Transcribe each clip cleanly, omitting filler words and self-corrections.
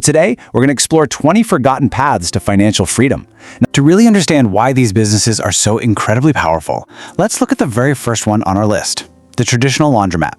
Today, we're going to explore 20 forgotten paths to financial freedom. Now, to really understand why these businesses are so incredibly powerful, let's look at the very first one on our list, the traditional laundromat.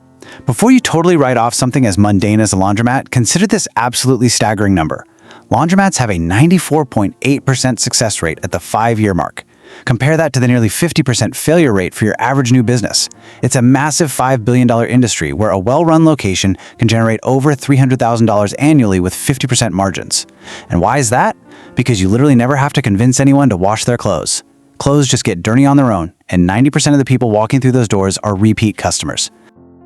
Before you totally write off something as mundane as a laundromat, consider this absolutely staggering number. Laundromats have a 94.8% success rate at the 5-year mark. Compare that to the nearly 50% failure rate for your average new business. It's a massive $5 billion industry where a well-run location can generate over $300,000 annually with 50% margins. And why is that? Because you literally never have to convince anyone to wash their clothes. Clothes just get dirty on their own, and 90% of the people walking through those doors are repeat customers.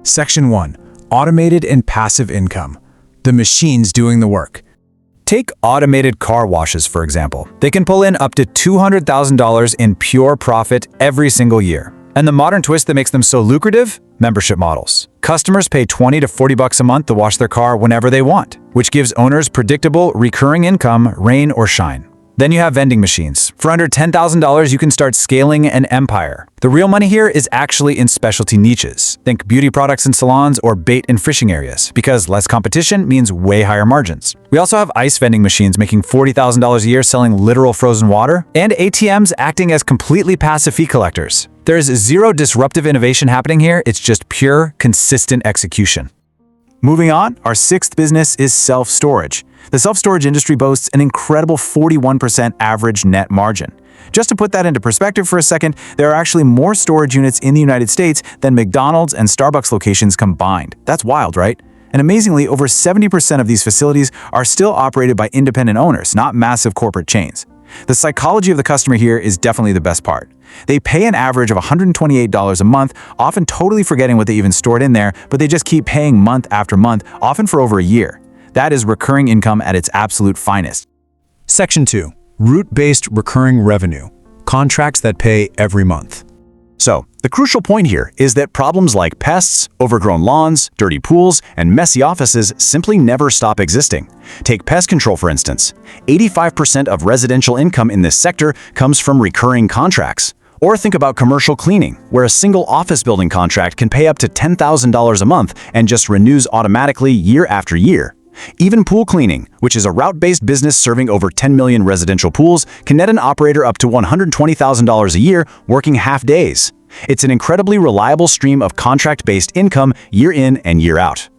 Section 1. Automated and passive income. The machines doing the work. Take automated car washes, for example. They can pull in up to $200,000 in pure profit every single year. And the modern twist that makes them so lucrative? Membership models. Customers pay $20 to $40 a month to wash their car whenever they want, which gives owners predictable, recurring income, rain or shine. Then you have vending machines. For under $10,000, you can start scaling an empire. The real money here is actually in specialty niches. Think beauty products and salons or bait and fishing areas, because less competition means way higher margins. We also have ice vending machines making $40,000 a year selling literal frozen water, and ATMs acting as completely passive fee collectors. There's zero disruptive innovation happening here, it's just pure, consistent execution. Moving on, our sixth business is self-storage. The self-storage industry boasts an incredible 41% average net margin. Just to put that into perspective for a second, there are actually more storage units in the United States than McDonald's and Starbucks locations combined. That's wild, right? And amazingly, over 70% of these facilities are still operated by independent owners, not massive corporate chains. The psychology of the customer here is definitely the best part. They pay an average of $128 a month, often totally forgetting what they even stored in there, but they just keep paying month after month, often for over a year. That is recurring income at its absolute finest. Section 2. Route-based recurring revenue. Contracts that pay every month. So, the crucial point here is that problems like pests, overgrown lawns, dirty pools, and messy offices simply never stop existing. Take pest control, for instance. 85% of residential income in this sector comes from recurring contracts. Or think about commercial cleaning, where a single office building contract can pay up to $10,000 a month and just renews automatically year after year. Even pool cleaning, which is a route-based business serving over 10 million residential pools, can net an operator up to $120,000 a year working half days. It's an incredibly reliable stream of contract-based income year in and year out.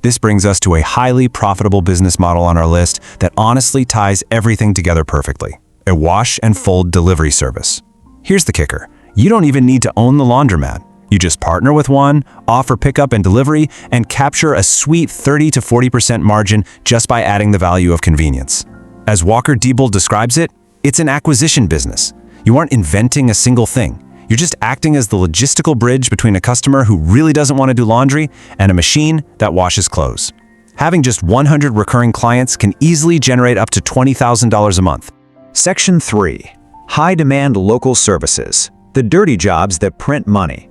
This brings us to a highly profitable business model on our list that honestly ties everything together perfectly: a wash and fold delivery service. Here's the kicker. You don't even need to own the laundromat. You just partner with one, offer pickup and delivery, and capture a sweet 30 to 40% margin just by adding the value of convenience. As Walker Diebel describes it, it's an acquisition business. You aren't inventing a single thing. You're just acting as the logistical bridge between a customer who really doesn't want to do laundry and a machine that washes clothes. Having just 100 recurring clients can easily generate up to $20,000 a month. Section 3. High-demand local services. The dirty jobs that print money.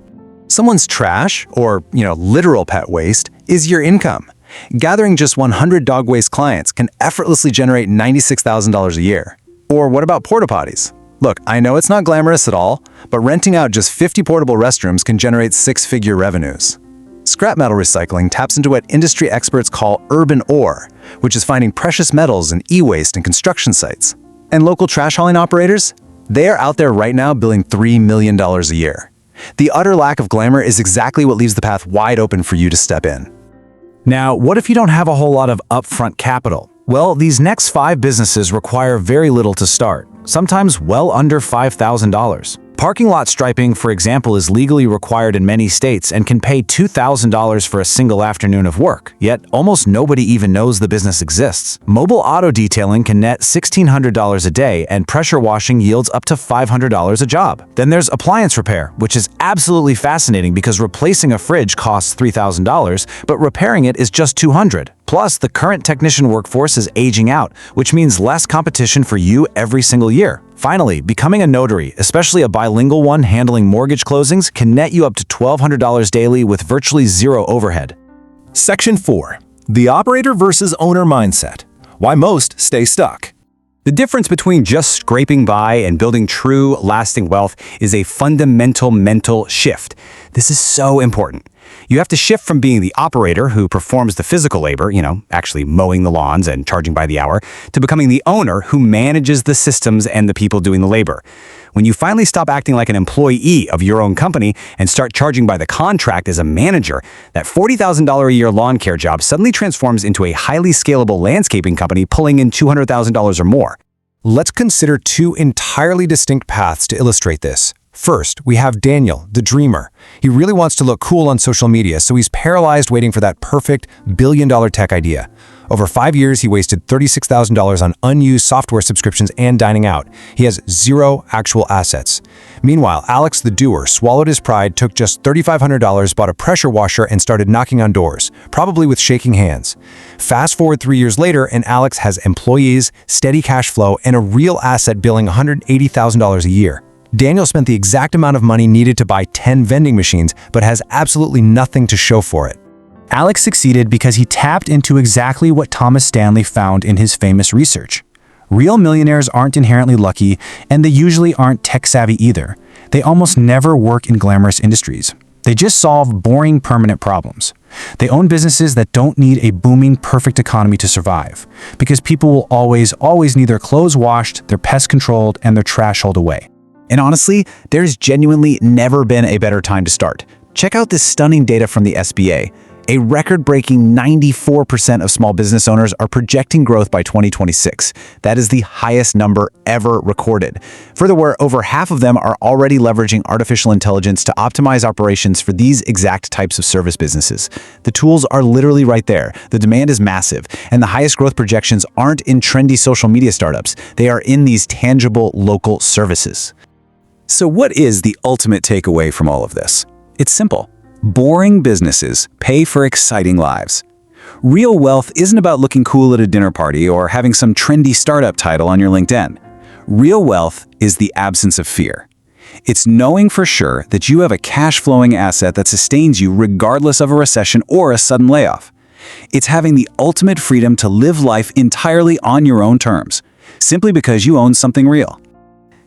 Someone's trash, or, literal pet waste, is your income. Gathering just 100 dog waste clients can effortlessly generate $96,000 a year. Or what about porta potties? Look, I know it's not glamorous at all, but renting out just 50 portable restrooms can generate six-figure revenues. Scrap metal recycling taps into what industry experts call urban ore, which is finding precious metals and e-waste in construction sites. And local trash hauling operators? They are out there right now billing $3 million a year. The utter lack of glamour is exactly what leaves the path wide open for you to step in. Now, what if you don't have a whole lot of upfront capital? Well, these next 5 businesses require very little to start, sometimes well under $5,000. Parking lot striping, for example, is legally required in many states and can pay $2,000 for a single afternoon of work, yet almost nobody even knows the business exists. Mobile auto detailing can net $1,600 a day, and pressure washing yields up to $500 a job. Then there's appliance repair, which is absolutely fascinating because replacing a fridge costs $3,000, but repairing it is just $200. Plus, the current technician workforce is aging out, which means less competition for you every single year. Finally, becoming a notary, especially a bilingual one handling mortgage closings, can net you up to $1,200 daily with virtually zero overhead. Section 4. The operator versus owner mindset. Why most stay stuck. The difference between just scraping by and building true, lasting wealth is a fundamental mental shift. This is so important. You have to shift from being the operator who performs the physical labor, actually mowing the lawns and charging by the hour, to becoming the owner who manages the systems and the people doing the labor. When you finally stop acting like an employee of your own company and start charging by the contract as a manager, that $40,000 a year lawn care job suddenly transforms into a highly scalable landscaping company pulling in $200,000 or more. Let's consider two entirely distinct paths to illustrate this. First, we have Daniel, the dreamer. He really wants to look cool on social media, so he's paralyzed waiting for that perfect billion-dollar tech idea. Over 5 years, he wasted $36,000 on unused software subscriptions and dining out. He has zero actual assets. Meanwhile, Alex, the doer, swallowed his pride, took just $3,500, bought a pressure washer, and started knocking on doors, probably with shaking hands. Fast forward 3 years later, and Alex has employees, steady cash flow, and a real asset billing $180,000 a year. Daniel spent the exact amount of money needed to buy 10 vending machines, but has absolutely nothing to show for it. Alex succeeded because he tapped into exactly what Thomas Stanley found in his famous research. Real millionaires aren't inherently lucky, and they usually aren't tech-savvy either. They almost never work in glamorous industries. They just solve boring, permanent problems. They own businesses that don't need a booming, perfect economy to survive, because people will always need their clothes washed, their pests controlled, and their trash hauled away. And honestly, there's genuinely never been a better time to start. Check out this stunning data from the SBA. A record-breaking 94% of small business owners are projecting growth by 2026. That is the highest number ever recorded. Furthermore, over half of them are already leveraging artificial intelligence to optimize operations for these exact types of service businesses. The tools are literally right there. The demand is massive, and the highest growth projections aren't in trendy social media startups. They are in these tangible local services. So what is the ultimate takeaway from all of this? It's simple. Boring businesses pay for exciting lives. Real wealth isn't about looking cool at a dinner party or having some trendy startup title on your LinkedIn. Real wealth is the absence of fear. It's knowing for sure that you have a cash-flowing asset that sustains you regardless of a recession or a sudden layoff. It's having the ultimate freedom to live life entirely on your own terms, simply because you own something real.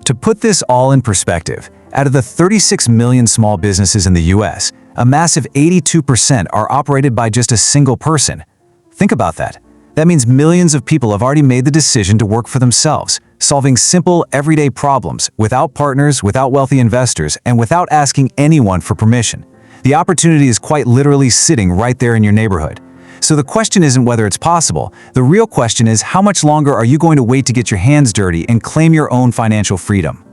To put this all in perspective, out of the 36 million small businesses in the US, a massive 82% are operated by just a single person. Think about that. That means millions of people have already made the decision to work for themselves, solving simple, everyday problems without partners, without wealthy investors, and without asking anyone for permission. The opportunity is quite literally sitting right there in your neighborhood. So the question isn't whether it's possible. The real question is, how much longer are you going to wait to get your hands dirty and claim your own financial freedom?